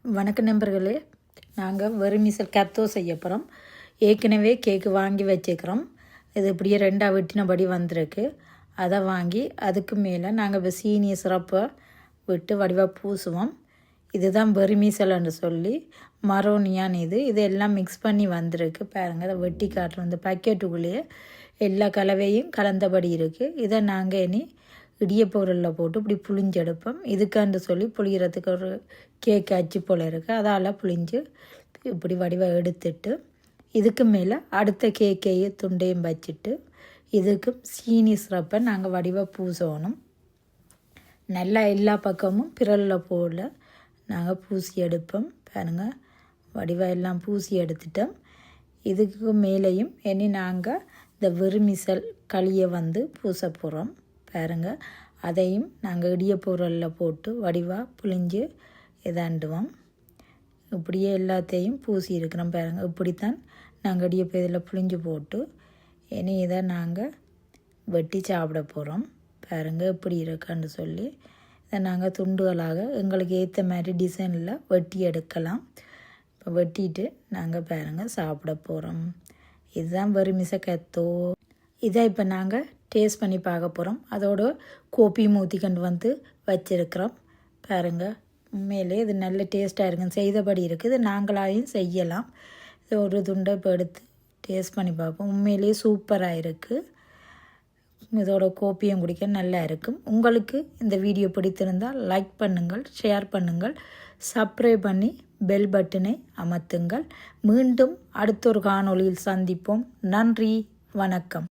வணக்க நண்பர்களே, நாங்கள் வெறுமிசல் கத்தோ செய்ய போகிறோம். ஏற்கனவே கேக்கு வாங்கி வச்சுக்கிறோம். இது இப்படியே 2ஆக வெட்டினபடி வந்திருக்கு. அதை வாங்கி அதுக்கு மேலே நாங்கள் இப்போ சீனிய சிறப்பை விட்டு வடிவாக பூசுவோம். இதுதான் வெறுமிசல்னு சொல்லி மரோனியான் இது எல்லாம் மிக்ஸ் பண்ணி வந்திருக்கு. பாருங்கள், அதை வெட்டி காட்டுறோம். இந்த பக்கெட்டுக்குள்ளேயே எல்லா கலவையும் கலந்தபடி இருக்குது. இதை நாங்கள் இனி இடியப்பொருளில் போட்டு இப்படி புளிஞ்செடுப்போம். இதுக்காண்டு சொல்லி புளிகிறதுக்கு ஒரு கேக் அச்சு போல் இருக்குது. அதால் புளிஞ்சு இப்படி வடிவாக எடுத்துட்டு இதுக்கு மேலே அடுத்த கேக்கையும் துண்டையும் வச்சுட்டு இதுக்கு சீனி சிறப்பை நாங்கள் வடிவாக பூசணும். நல்லா எல்லா பக்கமும் பிரலில் போல் நாங்கள் பூசி எடுப்போம். பாருங்கள், வடிவாக எல்லாம் பூசி எடுத்துட்டோம். இதுக்கு மேலேயும் இனி நாங்கள் இந்த வெறுமிசல் களியை பூச போகிறோம். பாருங்கள், அதையும் நாங்கள் இடியப்பொருளில் போட்டு வடிவாக புளிஞ்சு இதாண்டுவோம். இப்படியே எல்லாத்தையும் பூசி இருக்கிறோம். பாருங்கள், இப்படித்தான் நாங்கள் இடியப்ப இதில் புளிஞ்சு போட்டு இனி இதை நாங்கள் வெட்டி சாப்பிட போகிறோம். பாருங்கள், இப்படி இருக்கான்னு சொல்லி இதை நாங்கள் துண்டுகளாக எங்களுக்கு ஏற்ற மாதிரி டிசைனில் வெட்டி எடுக்கலாம். இப்போ வெட்டிட்டு நாங்கள் பாருங்கள் சாப்பிட போகிறோம். இதுதான் வெறுமிச கத்தோ. இதை இப்போ நாங்கள் டேஸ்ட் பண்ணி பார்க்க போகிறோம். அதோட கோப்பி ஊற்றிக்கொண்டு வச்சுருக்கிறோம். பாருங்கள், உண்மையிலே இது நல்ல டேஸ்ட்டாக இருக்குங்க. செய்தபடி இருக்குது. இது நாங்களாயும் செய்யலாம். இது ஒரு துண்டை இப்போ எடுத்து டேஸ்ட் பண்ணி பார்ப்போம். உண்மையிலேயே சூப்பராக இருக்குது. இதோட கோப்பியும் குடிக்க நல்லா இருக்கும். உங்களுக்கு இந்த வீடியோ பிடித்திருந்தால் லைக் பண்ணுங்கள், ஷேர் பண்ணுங்கள், சப்ஸ்கிரைப் பண்ணி பெல் பட்டனை அமர்த்துங்கள். மீண்டும் அடுத்த ஒரு காணொளியில் சந்திப்போம். நன்றி, வணக்கம்.